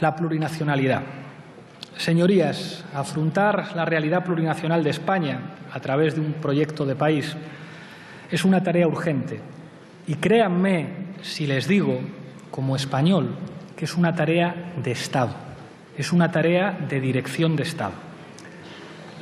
la plurinacionalidad. Señorías, afrontar la realidad plurinacional de España a través de un proyecto de país es una tarea urgente. Y créanme si les digo, como español, que es una tarea de Estado, es una tarea de dirección de Estado.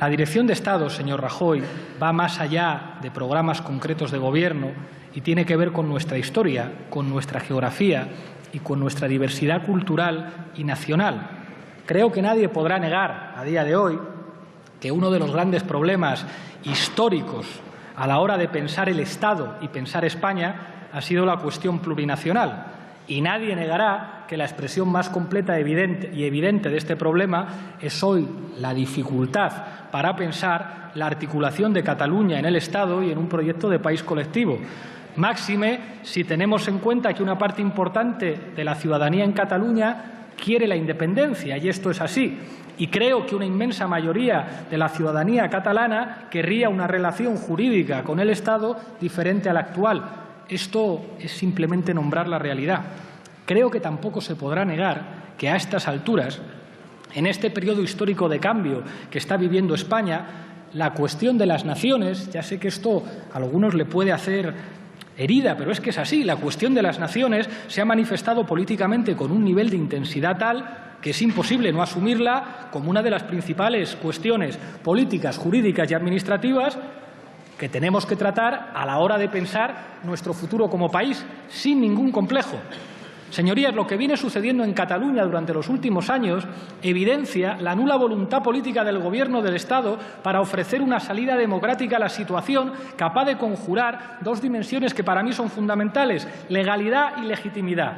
La dirección de Estado, señor Rajoy, va más allá de programas concretos de gobierno y tiene que ver con nuestra historia, con nuestra geografía y con nuestra diversidad cultural y nacional. Creo que nadie podrá negar a día de hoy que uno de los grandes problemas históricos a la hora de pensar el Estado y pensar España ha sido la cuestión plurinacional. Y nadie negará que la expresión más completa y evidente de este problema es hoy la dificultad para pensar la articulación de Cataluña en el Estado y en un proyecto de país colectivo. Máxime si tenemos en cuenta que una parte importante de la ciudadanía en Cataluña quiere la independencia, y esto es así. Y creo que una inmensa mayoría de la ciudadanía catalana querría una relación jurídica con el Estado diferente a la actual. Esto es simplemente nombrar la realidad. Creo que tampoco se podrá negar que a estas alturas, en este periodo histórico de cambio que está viviendo España, la cuestión de las naciones, ya sé que esto a algunos le puede hacer herida, pero es que es así, la cuestión de las naciones se ha manifestado políticamente con un nivel de intensidad tal que es imposible no asumirla como una de las principales cuestiones políticas, jurídicas y administrativas que tenemos que tratar a la hora de pensar nuestro futuro como país, sin ningún complejo. Señorías, lo que viene sucediendo en Cataluña durante los últimos años evidencia la nula voluntad política del Gobierno del Estado para ofrecer una salida democrática a la situación capaz de conjurar dos dimensiones que para mí son fundamentales: legalidad y legitimidad.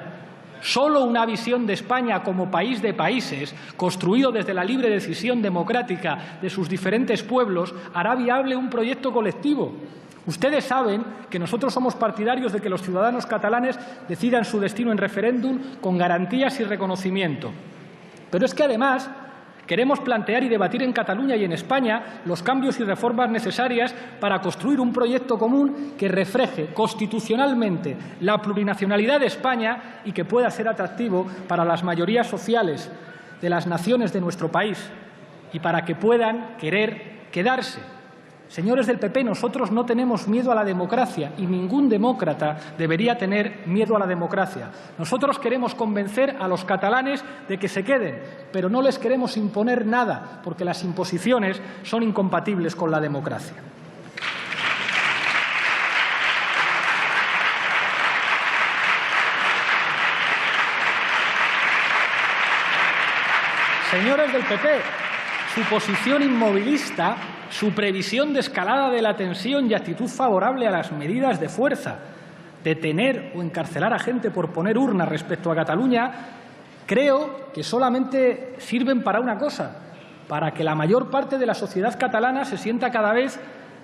Solo una visión de España como país de países, construido desde la libre decisión democrática de sus diferentes pueblos, hará viable un proyecto colectivo. Ustedes saben que nosotros somos partidarios de que los ciudadanos catalanes decidan su destino en referéndum con garantías y reconocimiento. Pero es que, además, queremos plantear y debatir en Cataluña y en España los cambios y reformas necesarias para construir un proyecto común que refleje constitucionalmente la plurinacionalidad de España y que pueda ser atractivo para las mayorías sociales de las naciones de nuestro país y para que puedan querer quedarse. Señores del PP, nosotros no tenemos miedo a la democracia y ningún demócrata debería tener miedo a la democracia. Nosotros queremos convencer a los catalanes de que se queden, pero no les queremos imponer nada, porque las imposiciones son incompatibles con la democracia. Señores del PP, su posición inmovilista, su previsión de escalada de la tensión y actitud favorable a las medidas de fuerza, detener o encarcelar a gente por poner urnas respecto a Cataluña, creo que solamente sirven para una cosa: para que la mayor parte de la sociedad catalana se sienta cada vez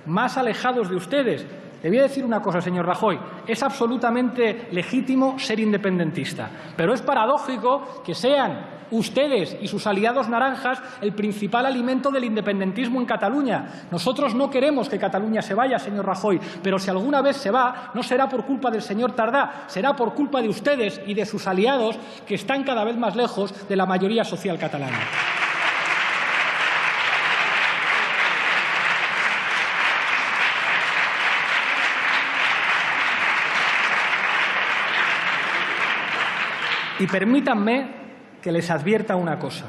más alejados de ustedes. Le voy a decir una cosa, señor Rajoy, es absolutamente legítimo ser independentista, pero es paradójico que sean ustedes y sus aliados naranjas el principal alimento del independentismo en Cataluña. Nosotros no queremos que Cataluña se vaya, señor Rajoy, pero si alguna vez se va, no será por culpa del señor Tardá, será por culpa de ustedes y de sus aliados, que están cada vez más lejos de la mayoría social catalana. Y permítanme que les advierta una cosa.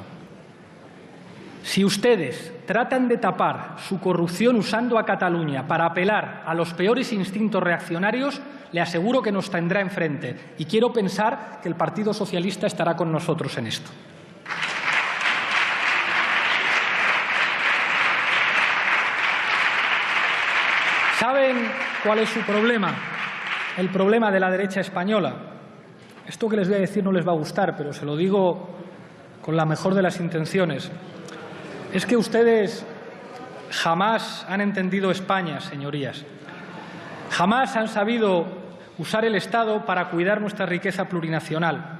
Si ustedes tratan de tapar su corrupción usando a Cataluña para apelar a los peores instintos reaccionarios, le aseguro que nos tendrá enfrente. Y quiero pensar que el Partido Socialista estará con nosotros en esto. ¿Saben cuál es su problema? El problema de la derecha española. Esto que les voy a decir no les va a gustar, pero se lo digo con la mejor de las intenciones. Es que ustedes jamás han entendido España, señorías. Jamás han sabido usar el Estado para cuidar nuestra riqueza plurinacional.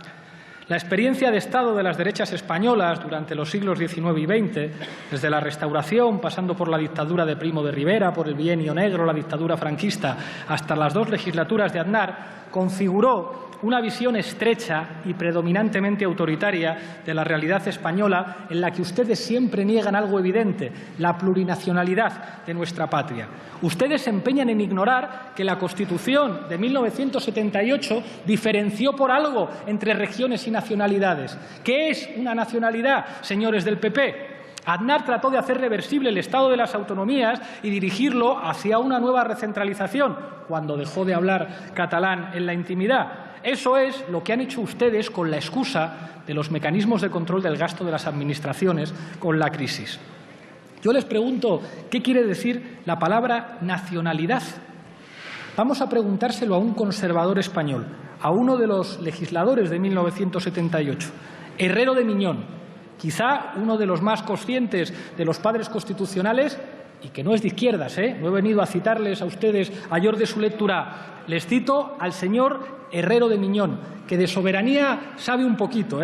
La experiencia de Estado de las derechas españolas durante los siglos XIX y XX, desde la Restauración, pasando por la dictadura de Primo de Rivera, por el Bienio Negro, la dictadura franquista, hasta las dos legislaturas de Aznar, configuró una visión estrecha y predominantemente autoritaria de la realidad española, en la que ustedes siempre niegan algo evidente, la plurinacionalidad de nuestra patria. Ustedes se empeñan en ignorar que la Constitución de 1978 diferenció por algo entre regiones y nacionalidades. ¿Qué es una nacionalidad, señores del PP? Aznar trató de hacer reversible el Estado de las autonomías y dirigirlo hacia una nueva recentralización, cuando dejó de hablar catalán en la intimidad. Eso es lo que han hecho ustedes con la excusa de los mecanismos de control del gasto de las administraciones con la crisis. Yo les pregunto, ¿qué quiere decir la palabra nacionalidad? Vamos a preguntárselo a un conservador español, a uno de los legisladores de 1978, Herrero de Miñón, quizá uno de los más conscientes de los padres constitucionales y que no es de izquierdas, no he venido a citarles a ustedes ayer de su lectura. Les cito al señor Herrero de Miñón, que de soberanía sabe un poquito.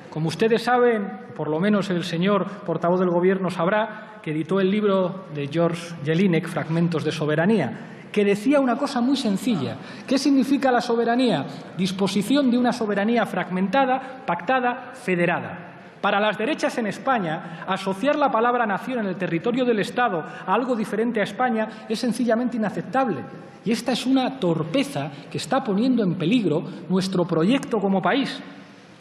Como ustedes saben, por lo menos el señor portavoz del Gobierno sabrá, que editó el libro de George Jelinek, Fragmentos de soberanía, que decía una cosa muy sencilla. ¿Qué significa la soberanía? Disposición de una soberanía fragmentada, pactada, federada. Para las derechas en España, asociar la palabra nación en el territorio del Estado a algo diferente a España es sencillamente inaceptable. Y esta es una torpeza que está poniendo en peligro nuestro proyecto como país.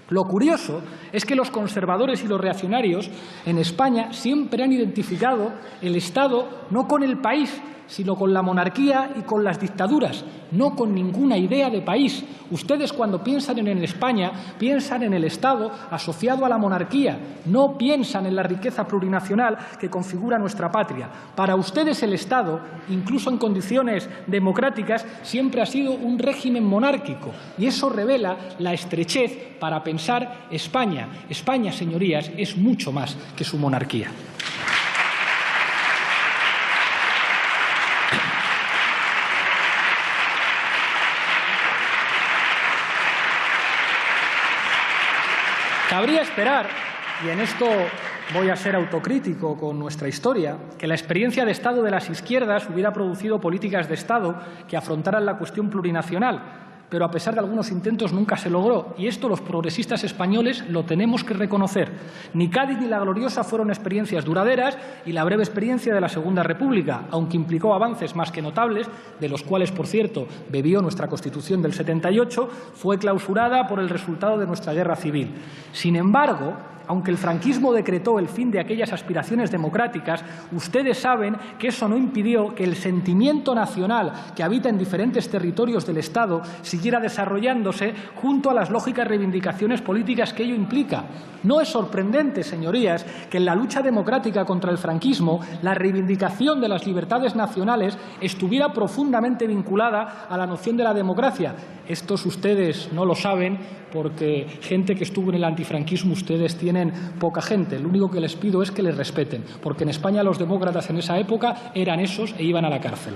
Lo curioso es que los conservadores y los reaccionarios en España siempre han identificado el Estado no con el país, sino con la monarquía y con las dictaduras, no con ninguna idea de país. Ustedes, cuando piensan en España, piensan en el Estado asociado a la monarquía, no piensan en la riqueza plurinacional que configura nuestra patria. Para ustedes el Estado, incluso en condiciones democráticas, siempre ha sido un régimen monárquico, y eso revela la estrechez para pensar España. España, señorías, es mucho más que su monarquía. Cabría esperar, y en esto voy a ser autocrítico con nuestra historia, que la experiencia de Estado de las izquierdas hubiera producido políticas de Estado que afrontaran la cuestión plurinacional, pero a pesar de algunos intentos nunca se logró, y esto los progresistas españoles lo tenemos que reconocer. Ni Cádiz ni La Gloriosa fueron experiencias duraderas, y la breve experiencia de la Segunda República, aunque implicó avances más que notables, de los cuales, por cierto, bebió nuestra Constitución del 78, fue clausurada por el resultado de nuestra guerra civil. Sin embargo, aunque el franquismo decretó el fin de aquellas aspiraciones democráticas, ustedes saben que eso no impidió que el sentimiento nacional que habita en diferentes territorios del Estado siguiera desarrollándose junto a las lógicas reivindicaciones políticas que ello implica. No es sorprendente, señorías, que en la lucha democrática contra el franquismo la reivindicación de las libertades nacionales estuviera profundamente vinculada a la noción de la democracia. Estos ustedes no lo saben porque gente que estuvo en el antifranquismo ustedes tienen poca gente. Lo único que les pido es que les respeten, porque en España los demócratas en esa época eran esos e iban a la cárcel.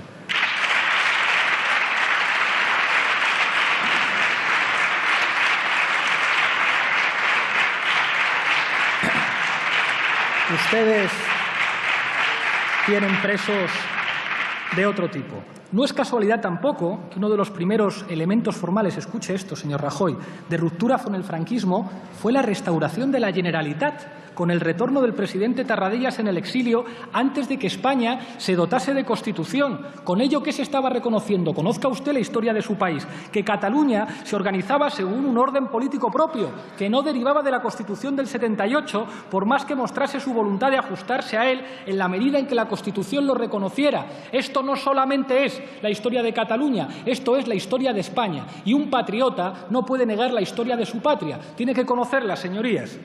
Ustedes tienen presos de otro tipo. No es casualidad tampoco que uno de los primeros elementos formales, escuche esto, señor Rajoy, de ruptura con el franquismo fue la restauración de la Generalitat, con el retorno del presidente Tarradellas en el exilio antes de que España se dotase de Constitución. Con ello, ¿qué se estaba reconociendo? Conozca usted la historia de su país, que Cataluña se organizaba según un orden político propio, que no derivaba de la Constitución del 78, por más que mostrase su voluntad de ajustarse a él en la medida en que la Constitución lo reconociera. Esto no solamente es la historia de Cataluña, esto es la historia de España. Y un patriota no puede negar la historia de su patria. Tiene que conocerla, señorías.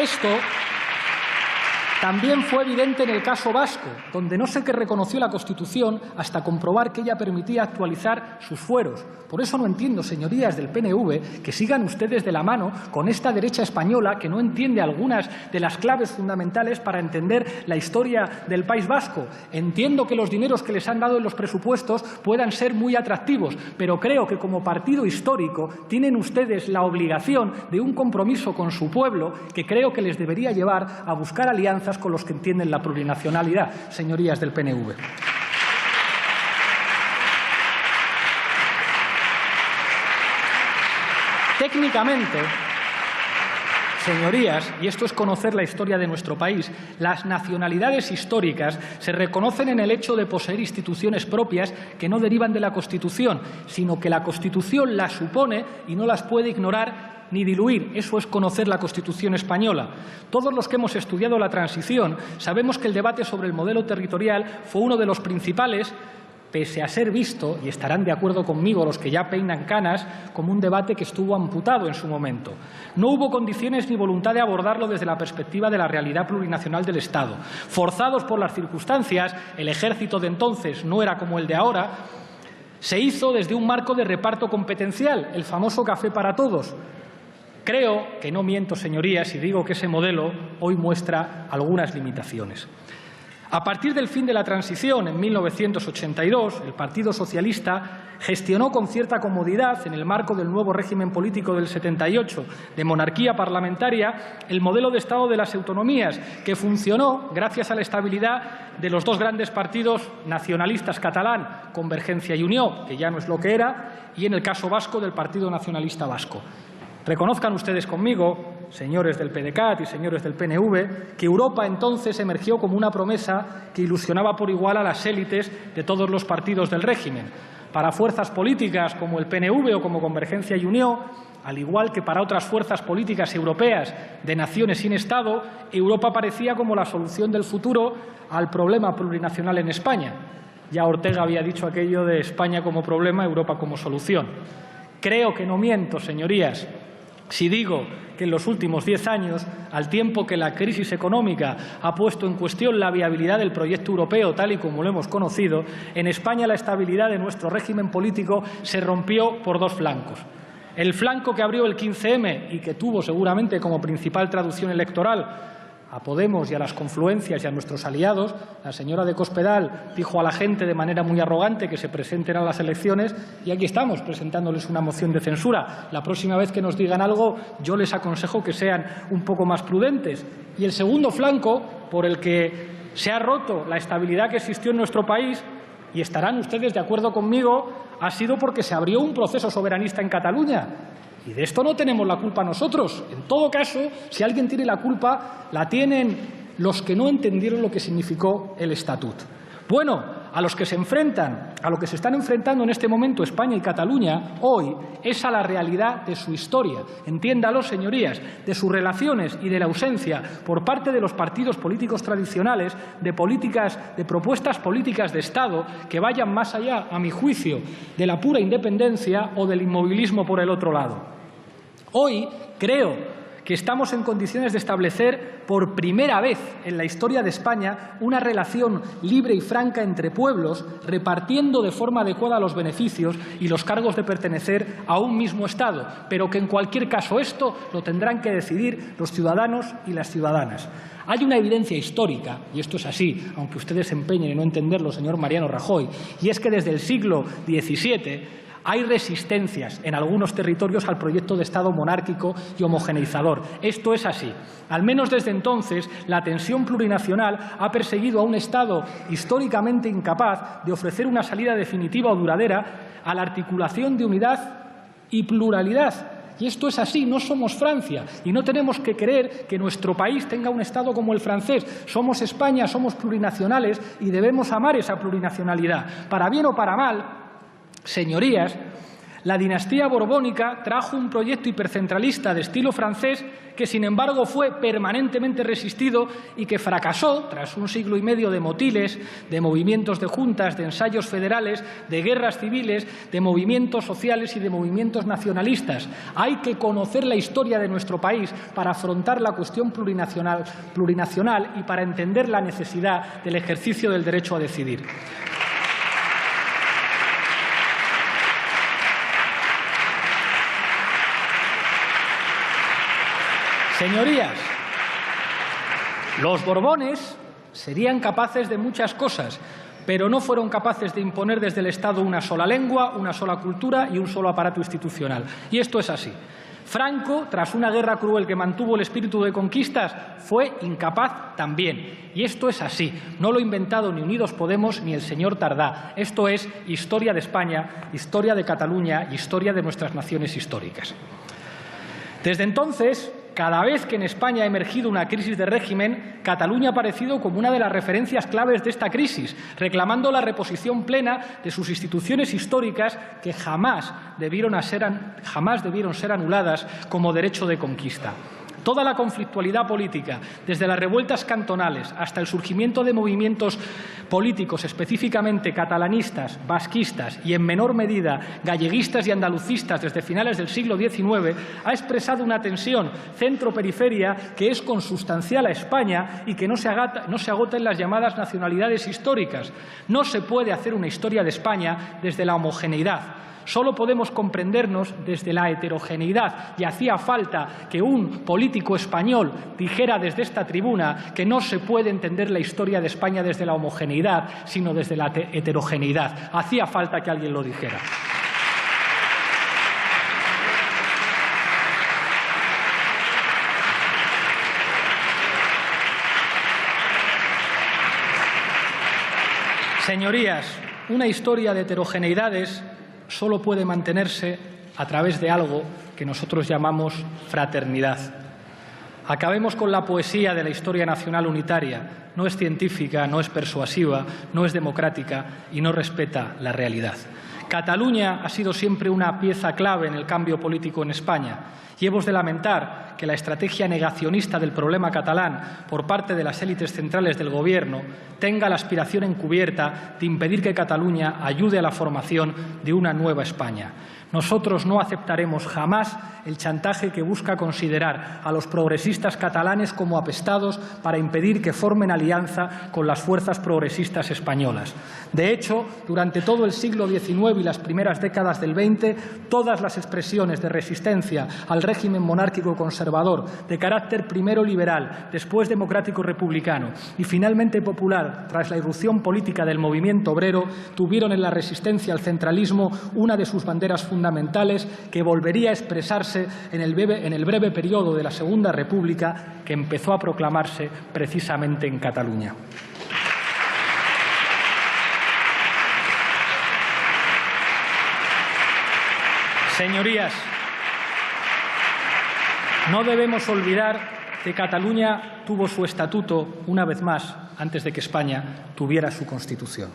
Esto también fue evidente en el caso vasco, donde no se reconoció la Constitución hasta comprobar que ella permitía actualizar sus fueros. Por eso no entiendo, señorías del PNV, que sigan ustedes de la mano con esta derecha española que no entiende algunas de las claves fundamentales para entender la historia del País Vasco. Entiendo que los dineros que les han dado en los presupuestos puedan ser muy atractivos, pero creo que como partido histórico tienen ustedes la obligación de un compromiso con su pueblo que creo que les debería llevar a buscar alianzas nacionalistas con los que entienden la plurinacionalidad, señorías del PNV. Técnicamente, señorías, y esto es conocer la historia de nuestro país, las nacionalidades históricas se reconocen en el hecho de poseer instituciones propias que no derivan de la Constitución, sino que la Constitución las supone y no las puede ignorar ni diluir. Eso es conocer la Constitución española. Todos los que hemos estudiado la transición sabemos que el debate sobre el modelo territorial fue uno de los principales, pese a ser visto, y estarán de acuerdo conmigo los que ya peinan canas, como un debate que estuvo amputado en su momento. No hubo condiciones ni voluntad de abordarlo desde la perspectiva de la realidad plurinacional del Estado. Forzados por las circunstancias, el ejército de entonces no era como el de ahora, se hizo desde un marco de reparto competencial, el famoso café para todos. Creo que no miento, señorías, si digo que ese modelo hoy muestra algunas limitaciones. A partir del fin de la transición, en 1982, el Partido Socialista gestionó con cierta comodidad, en el marco del nuevo régimen político del 78, de monarquía parlamentaria, el modelo de Estado de las autonomías, que funcionó gracias a la estabilidad de los dos grandes partidos nacionalistas catalán, Convergencia y Unió, que ya no es lo que era, y en el caso vasco del Partido Nacionalista Vasco. Reconozcan ustedes conmigo, señores del PDeCAT y señores del PNV, que Europa entonces emergió como una promesa que ilusionaba por igual a las élites de todos los partidos del régimen. Para fuerzas políticas como el PNV o como Convergencia y Unió, al igual que para otras fuerzas políticas europeas de naciones sin Estado, Europa parecía como la solución del futuro al problema plurinacional en España. Ya Ortega había dicho aquello de España como problema, Europa como solución. Creo que no miento, señorías, si digo que en los últimos 10 años, al tiempo que la crisis económica ha puesto en cuestión la viabilidad del proyecto europeo tal y como lo hemos conocido, en España la estabilidad de nuestro régimen político se rompió por dos flancos. El flanco que abrió el 15M y que tuvo seguramente como principal traducción electoral a Podemos y a las confluencias y a nuestros aliados. La señora de Cospedal dijo a la gente de manera muy arrogante que se presenten a las elecciones y aquí estamos presentándoles una moción de censura. La próxima vez que nos digan algo, yo les aconsejo que sean un poco más prudentes. Y el segundo flanco, por el que se ha roto la estabilidad que existió en nuestro país, y estarán ustedes de acuerdo conmigo, ha sido porque se abrió un proceso soberanista en Cataluña. Y de esto no tenemos la culpa nosotros. En todo caso, si alguien tiene la culpa, la tienen los que no entendieron lo que significó el Estatut. Bueno, a los que se enfrentan, a lo que se están enfrentando en este momento España y Cataluña hoy, es a la realidad de su historia. Entiéndalo, señorías, de sus relaciones y de la ausencia por parte de los partidos políticos tradicionales de propuestas políticas de Estado que vayan más allá, a mi juicio, de la pura independencia o del inmovilismo por el otro lado. Hoy creo que estamos en condiciones de establecer por primera vez en la historia de España una relación libre y franca entre pueblos, repartiendo de forma adecuada los beneficios y los cargos de pertenecer a un mismo Estado, pero que en cualquier caso esto lo tendrán que decidir los ciudadanos y las ciudadanas. Hay una evidencia histórica, y esto es así, aunque ustedes se empeñen en no entenderlo, señor Mariano Rajoy, y es que desde el siglo XVII hay resistencias en algunos territorios al proyecto de Estado monárquico y homogeneizador. Esto es así. Al menos desde entonces, la tensión plurinacional ha perseguido a un Estado históricamente incapaz de ofrecer una salida definitiva o duradera a la articulación de unidad y pluralidad. Y esto es así, no somos Francia y no tenemos que creer que nuestro país tenga un Estado como el francés. Somos España, somos plurinacionales y debemos amar esa plurinacionalidad. Para bien o para mal, señorías, la dinastía borbónica trajo un proyecto hipercentralista de estilo francés que, sin embargo, fue permanentemente resistido y que fracasó tras un siglo y medio de motiles, de movimientos de juntas, de ensayos federales, de guerras civiles, de movimientos sociales y de movimientos nacionalistas. Hay que conocer la historia de nuestro país para afrontar la cuestión plurinacional y para entender la necesidad del ejercicio del derecho a decidir. Señorías, los Borbones serían capaces de muchas cosas, pero no fueron capaces de imponer desde el Estado una sola lengua, una sola cultura y un solo aparato institucional. Y esto es así. Franco, tras una guerra cruel que mantuvo el espíritu de conquistas, fue incapaz también. Y esto es así. No lo ha inventado ni Unidos Podemos ni el señor Tardá. Esto es historia de España, historia de Cataluña y historia de nuestras naciones históricas. Desde entonces, cada vez que en España ha emergido una crisis de régimen, Cataluña ha aparecido como una de las referencias claves de esta crisis, reclamando la reposición plena de sus instituciones históricas que jamás debieron ser anuladas como derecho de conquista. Toda la conflictualidad política, desde las revueltas cantonales hasta el surgimiento de movimientos políticos específicamente catalanistas, vasquistas y, en menor medida, galleguistas y andalucistas desde finales del siglo XIX, ha expresado una tensión centro-periferia que es consustancial a España y que no se agota en las llamadas nacionalidades históricas. No se puede hacer una historia de España desde la homogeneidad. Solo podemos comprendernos desde la heterogeneidad y hacía falta que un político español dijera desde esta tribuna que no se puede entender la historia de España desde la homogeneidad, sino desde la heterogeneidad. Hacía falta que alguien lo dijera. Señorías, una historia de heterogeneidades solo puede mantenerse a través de algo que nosotros llamamos fraternidad. Acabemos con la poesía de la historia nacional unitaria. No es científica, no es persuasiva, no es democrática y no respeta la realidad. Cataluña ha sido siempre una pieza clave en el cambio político en España y hemos de lamentar que la estrategia negacionista del problema catalán por parte de las élites centrales del Gobierno tenga la aspiración encubierta de impedir que Cataluña ayude a la formación de una nueva España. Nosotros no aceptaremos jamás el chantaje que busca considerar a los progresistas catalanes como apestados para impedir que formen alianza con las fuerzas progresistas españolas. De hecho, durante todo el siglo XIX y las primeras décadas del XX, todas las expresiones de resistencia al régimen monárquico conservador, de carácter primero liberal, después democrático republicano y finalmente popular, tras la irrupción política del movimiento obrero, tuvieron en la resistencia al centralismo una de sus banderas fundamentales que volvería a expresarse en el breve periodo de la Segunda República que empezó a proclamarse precisamente en Cataluña. Señorías, no debemos olvidar que Cataluña tuvo su estatuto una vez más antes de que España tuviera su Constitución.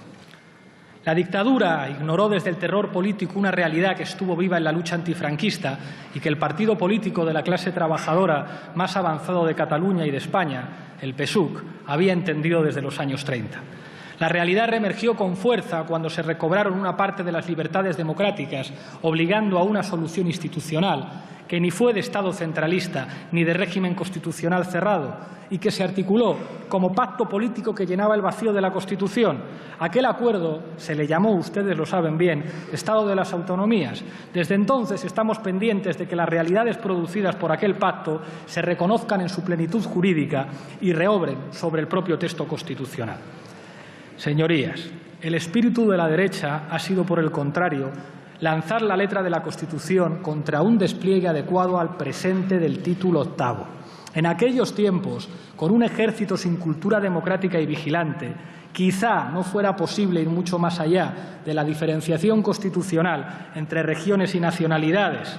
La dictadura ignoró desde el terror político una realidad que estuvo viva en la lucha antifranquista y que el partido político de la clase trabajadora más avanzado de Cataluña y de España, el PSUC, había entendido desde los años 30. La realidad reemergió con fuerza cuando se recobraron una parte de las libertades democráticas, obligando a una solución institucional que ni fue de Estado centralista ni de régimen constitucional cerrado y que se articuló como pacto político que llenaba el vacío de la Constitución. Aquel acuerdo se le llamó, ustedes lo saben bien, Estado de las Autonomías. Desde entonces estamos pendientes de que las realidades producidas por aquel pacto se reconozcan en su plenitud jurídica y reobren sobre el propio texto constitucional. Señorías, el espíritu de la derecha ha sido, por el contrario, lanzar la letra de la Constitución contra un despliegue adecuado al presente del título octavo. En aquellos tiempos, con un ejército sin cultura democrática y vigilante, quizá no fuera posible ir mucho más allá de la diferenciación constitucional entre regiones y nacionalidades.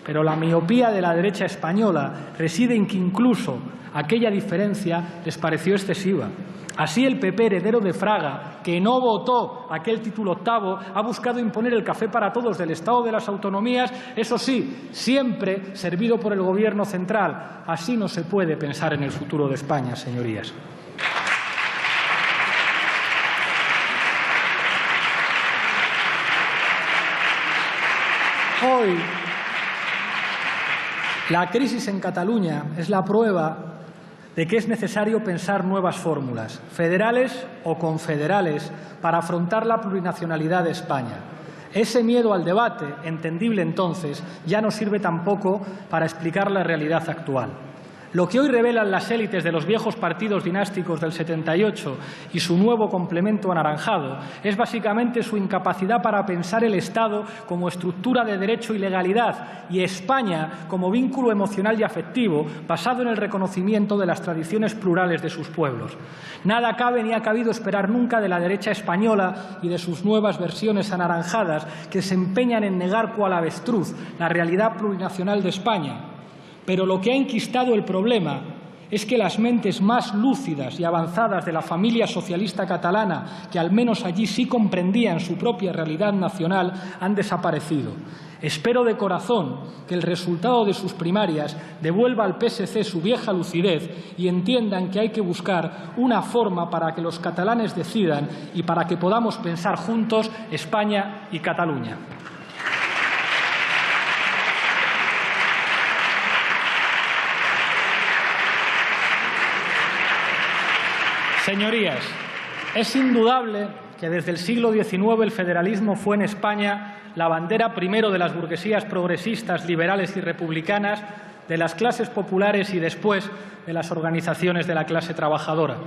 Pero la miopía de la derecha española reside en que incluso aquella diferencia les pareció excesiva. Así el PP, heredero de Fraga, que no votó aquel título octavo, ha buscado imponer el café para todos del Estado de las Autonomías, eso sí, siempre servido por el Gobierno central. Así no se puede pensar en el futuro de España, señorías. Hoy, la crisis en Cataluña es la prueba de que es necesario pensar nuevas fórmulas, federales o confederales, para afrontar la plurinacionalidad de España. Ese miedo al debate, entendible entonces, ya no sirve tampoco para explicar la realidad actual. Lo que hoy revelan las élites de los viejos partidos dinásticos del 78 y su nuevo complemento anaranjado es básicamente su incapacidad para pensar el Estado como estructura de derecho y legalidad y España como vínculo emocional y afectivo basado en el reconocimiento de las tradiciones plurales de sus pueblos. Nada cabe ni ha cabido esperar nunca de la derecha española y de sus nuevas versiones anaranjadas que se empeñan en negar cual avestruz la realidad plurinacional de España. Pero lo que ha enquistado el problema es que las mentes más lúcidas y avanzadas de la familia socialista catalana, que al menos allí sí comprendían su propia realidad nacional, han desaparecido. Espero de corazón que el resultado de sus primarias devuelva al PSC su vieja lucidez y entiendan que hay que buscar una forma para que los catalanes decidan y para que podamos pensar juntos España y Cataluña. Señorías, es indudable que desde el siglo XIX el federalismo fue en España la bandera primero de las burguesías progresistas, liberales y republicanas, de las clases populares y después de las organizaciones de la clase trabajadora.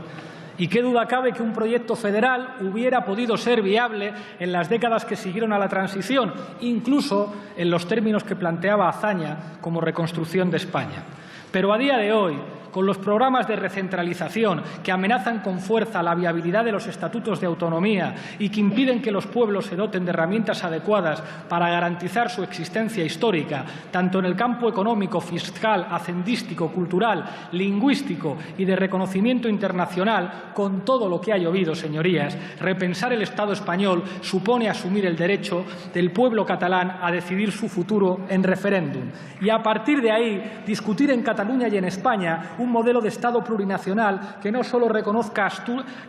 Y qué duda cabe que un proyecto federal hubiera podido ser viable en las décadas que siguieron a la transición, incluso en los términos que planteaba Azaña como reconstrucción de España. Pero a día de hoy, con los programas de recentralización que amenazan con fuerza la viabilidad de los estatutos de autonomía y que impiden que los pueblos se doten de herramientas adecuadas para garantizar su existencia histórica, tanto en el campo económico, fiscal, hacendístico, cultural, lingüístico y de reconocimiento internacional, con todo lo que ha llovido, señorías, repensar el Estado español supone asumir el derecho del pueblo catalán a decidir su futuro en referéndum. Y a partir de ahí, discutir en Cataluña y en España un modelo de Estado plurinacional que no solo reconozca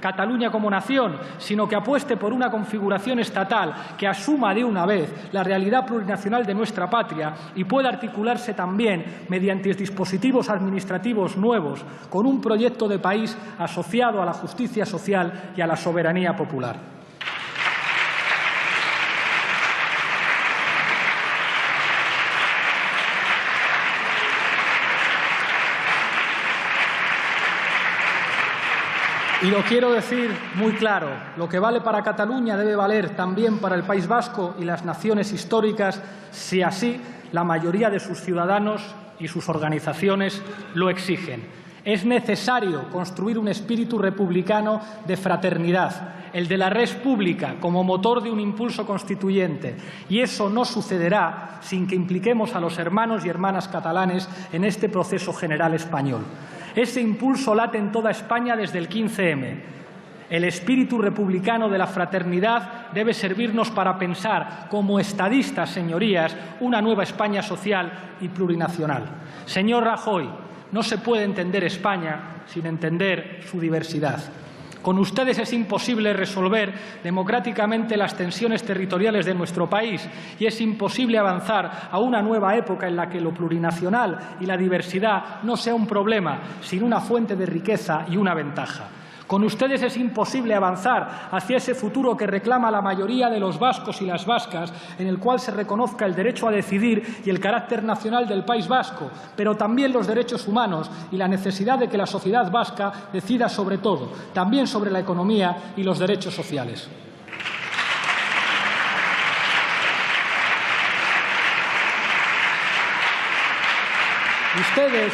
Cataluña como nación, sino que apueste por una configuración estatal que asuma de una vez la realidad plurinacional de nuestra patria y pueda articularse también mediante dispositivos administrativos nuevos con un proyecto de país asociado a la justicia social y a la soberanía popular. Y lo quiero decir muy claro, lo que vale para Cataluña debe valer también para el País Vasco y las naciones históricas, si así la mayoría de sus ciudadanos y sus organizaciones lo exigen. Es necesario construir un espíritu republicano de fraternidad, el de la res pública como motor de un impulso constituyente, y eso no sucederá sin que impliquemos a los hermanos y hermanas catalanes en este proceso general español. Ese impulso late en toda España desde el 15M. El espíritu republicano de la fraternidad debe servirnos para pensar, como estadistas, señorías, una nueva España social y plurinacional. Señor Rajoy, no se puede entender España sin entender su diversidad. Con ustedes es imposible resolver democráticamente las tensiones territoriales de nuestro país y es imposible avanzar a una nueva época en la que lo plurinacional y la diversidad no sea un problema, sino una fuente de riqueza y una ventaja. Con ustedes es imposible avanzar hacia ese futuro que reclama la mayoría de los vascos y las vascas, en el cual se reconozca el derecho a decidir y el carácter nacional del País Vasco, pero también los derechos humanos y la necesidad de que la sociedad vasca decida sobre todo, también sobre la economía y los derechos sociales. Ustedes,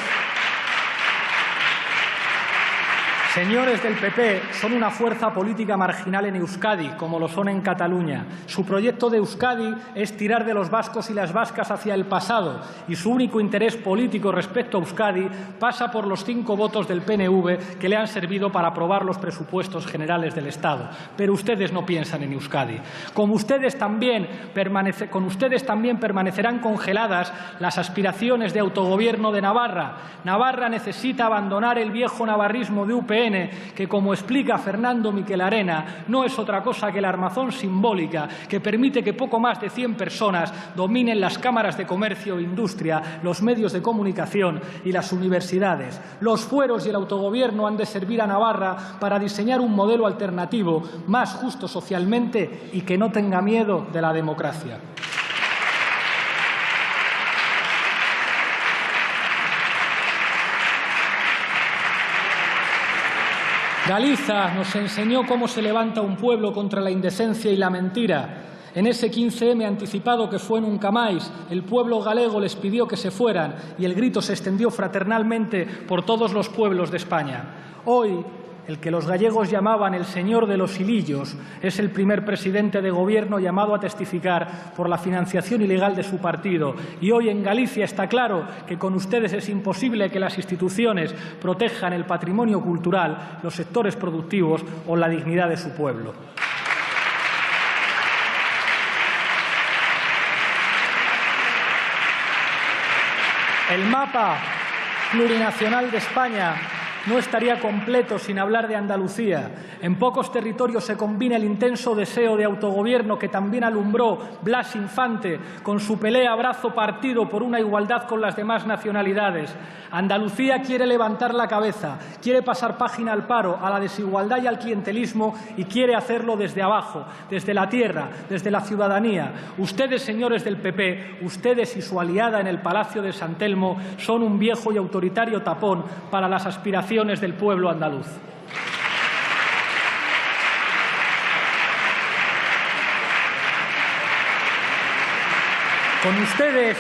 señores del PP, son una fuerza política marginal en Euskadi, como lo son en Cataluña. Su proyecto de Euskadi es tirar de los vascos y las vascas hacia el pasado y su único interés político respecto a Euskadi pasa por los 5 votos del PNV que le han servido para aprobar los presupuestos generales del Estado. Pero ustedes no piensan en Euskadi. Con ustedes también permanecerán congeladas las aspiraciones de autogobierno de Navarra. Navarra necesita abandonar el viejo navarrismo de UPN, que, como explica Fernando Miquel Arena, no es otra cosa que la armazón simbólica que permite que poco más de 100 personas dominen las cámaras de comercio e industria, los medios de comunicación y las universidades. Los fueros y el autogobierno han de servir a Navarra para diseñar un modelo alternativo más justo socialmente y que no tenga miedo de la democracia. Galiza nos enseñó cómo se levanta un pueblo contra la indecencia y la mentira. En ese 15M anticipado que fue Nunca Máis, el pueblo galego les pidió que se fueran y el grito se extendió fraternalmente por todos los pueblos de España. Hoy, el que los gallegos llamaban el señor de los hilillos es el primer presidente de gobierno llamado a testificar por la financiación ilegal de su partido. Y hoy en Galicia está claro que con ustedes es imposible que las instituciones protejan el patrimonio cultural, los sectores productivos o la dignidad de su pueblo. El mapa plurinacional de España no estaría completo sin hablar de Andalucía. En pocos territorios se combina el intenso deseo de autogobierno que también alumbró Blas Infante con su pelea a brazo partido por una igualdad con las demás nacionalidades. Andalucía quiere levantar la cabeza, quiere pasar página al paro, a la desigualdad y al clientelismo y quiere hacerlo desde abajo, desde la tierra, desde la ciudadanía. Ustedes, señores del PP, ustedes y su aliada en el Palacio de San Telmo son un viejo y autoritario tapón para las aspiraciones del pueblo andaluz. Con ustedes,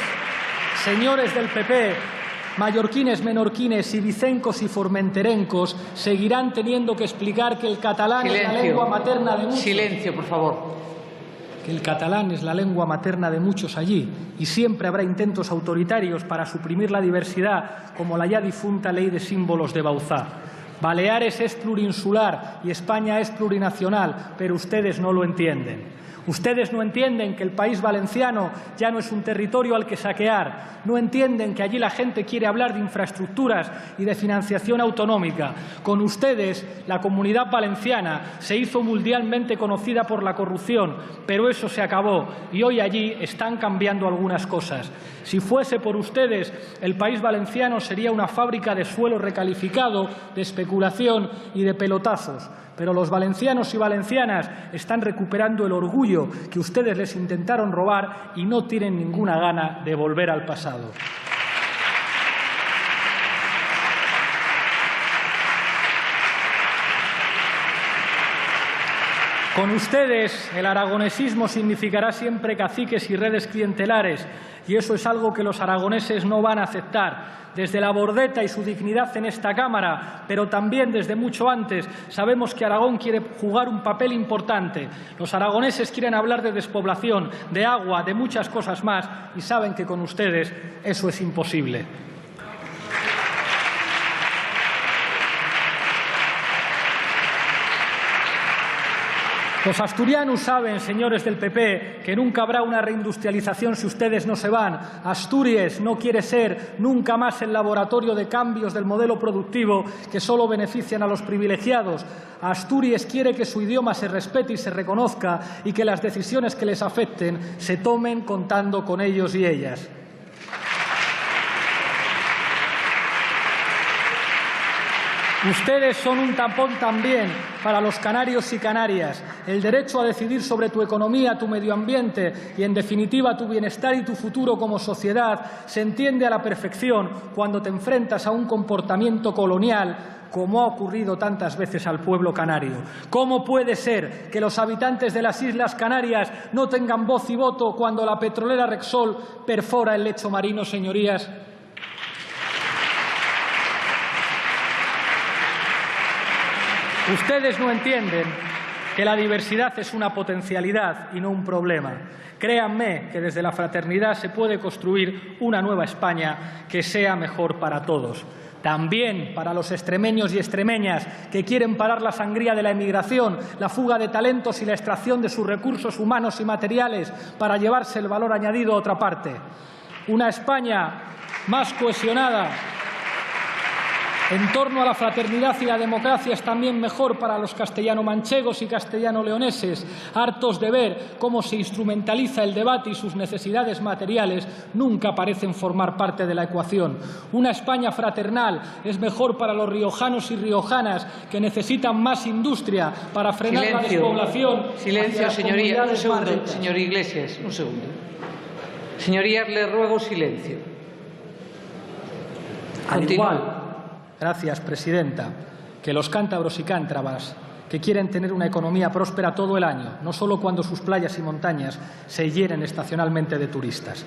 señores del PP, mallorquines, menorquines, ibicencos y formenterencos seguirán teniendo que explicar que el catalán es la lengua materna de muchos. Silencio, por favor. Que el catalán es la lengua materna de muchos allí y siempre habrá intentos autoritarios para suprimir la diversidad, como la ya difunta Ley de Símbolos de Bauzá. Baleares es plurinsular y España es plurinacional, pero ustedes no lo entienden. Ustedes no entienden que el país valenciano ya no es un territorio al que saquear. No entienden que allí la gente quiere hablar de infraestructuras y de financiación autonómica. Con ustedes, la Comunidad Valenciana se hizo mundialmente conocida por la corrupción, pero eso se acabó y hoy allí están cambiando algunas cosas. Si fuese por ustedes, el país valenciano sería una fábrica de suelo recalificado, de especulación y de pelotazos. Pero los valencianos y valencianas están recuperando el orgullo que ustedes les intentaron robar y no tienen ninguna gana de volver al pasado. Con ustedes, el aragonesismo significará siempre caciques y redes clientelares, y eso es algo que los aragoneses no van a aceptar. Desde la Bordeta y su dignidad en esta Cámara, pero también desde mucho antes, sabemos que Aragón quiere jugar un papel importante. Los aragoneses quieren hablar de despoblación, de agua, de muchas cosas más, y saben que con ustedes eso es imposible. Los asturianos saben, señores del PP, que nunca habrá una reindustrialización si ustedes no se van. Asturias no quiere ser nunca más el laboratorio de cambios del modelo productivo que solo benefician a los privilegiados. Asturias quiere que su idioma se respete y se reconozca y que las decisiones que les afecten se tomen contando con ellos y ellas. Ustedes son un tampón también para los canarios y canarias. El derecho a decidir sobre tu economía, tu medio ambiente y, en definitiva, tu bienestar y tu futuro como sociedad se entiende a la perfección cuando te enfrentas a un comportamiento colonial como ha ocurrido tantas veces al pueblo canario. ¿Cómo puede ser que los habitantes de las Islas Canarias no tengan voz y voto cuando la petrolera Repsol perfora el lecho marino, señorías? Ustedes no entienden que la diversidad es una potencialidad y no un problema. Créanme que desde la fraternidad se puede construir una nueva España que sea mejor para todos. También para los extremeños y extremeñas que quieren parar la sangría de la emigración, la fuga de talentos y la extracción de sus recursos humanos y materiales para llevarse el valor añadido a otra parte. Una España más cohesionada en torno a la fraternidad y la democracia es también mejor para los castellano-manchegos y castellano-leoneses, hartos de ver cómo se instrumentaliza el debate y sus necesidades materiales nunca parecen formar parte de la ecuación. Una España fraternal es mejor para los riojanos y riojanas que necesitan más industria para frenar la despoblación. Silencio, señoría. Un segundo, señor Iglesias, un segundo. Señorías, les ruego silencio. Al igual. Gracias, presidenta. que los cántabros y cántabras que quieren tener una economía próspera todo el año, no solo cuando sus playas y montañas se llenen estacionalmente de turistas.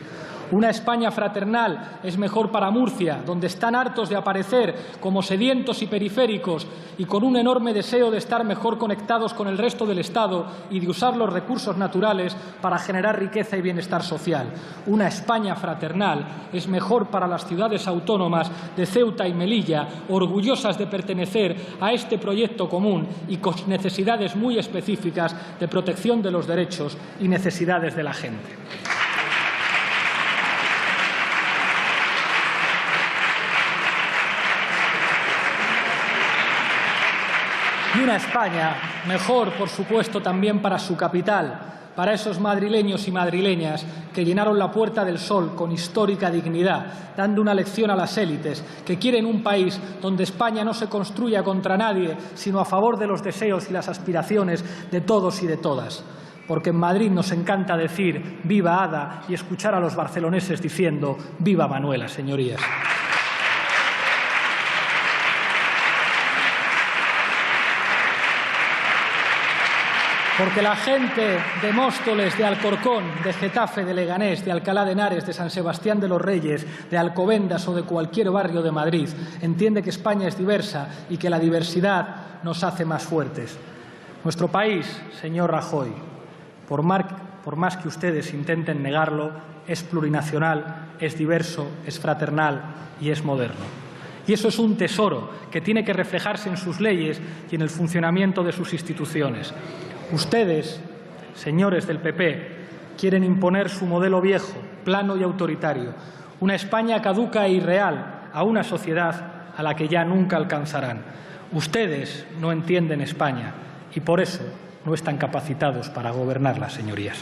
Una España fraternal es mejor para Murcia, donde están hartos de aparecer como sedientos y periféricos y con un enorme deseo de estar mejor conectados con el resto del Estado y de usar los recursos naturales para generar riqueza y bienestar social. Una España fraternal es mejor para las ciudades autónomas de Ceuta y Melilla, orgullosas de pertenecer a este proyecto común y con necesidades muy específicas de protección de los derechos y necesidades de la gente. Y una España mejor, por supuesto, también para su capital, para esos madrileños y madrileñas que llenaron la Puerta del Sol con histórica dignidad, dando una lección a las élites, que quieren un país donde España no se construya contra nadie, sino a favor de los deseos y las aspiraciones de todos y de todas. Porque en Madrid nos encanta decir «Viva Ada» y escuchar a los barceloneses diciendo «Viva Manuela», señorías. Porque la gente de Móstoles, de Alcorcón, de Getafe, de Leganés, de Alcalá de Henares, de San Sebastián de los Reyes, de Alcobendas o de cualquier barrio de Madrid entiende que España es diversa y que la diversidad nos hace más fuertes. Nuestro país, señor Rajoy, por más que ustedes intenten negarlo, es plurinacional, es diverso, es fraternal y es moderno. Y eso es un tesoro que tiene que reflejarse en sus leyes y en el funcionamiento de sus instituciones. Ustedes, señores del PP, quieren imponer su modelo viejo, plano y autoritario, una España caduca e irreal a una sociedad a la que ya nunca alcanzarán. Ustedes no entienden España y por eso no están capacitados para gobernarla, señorías.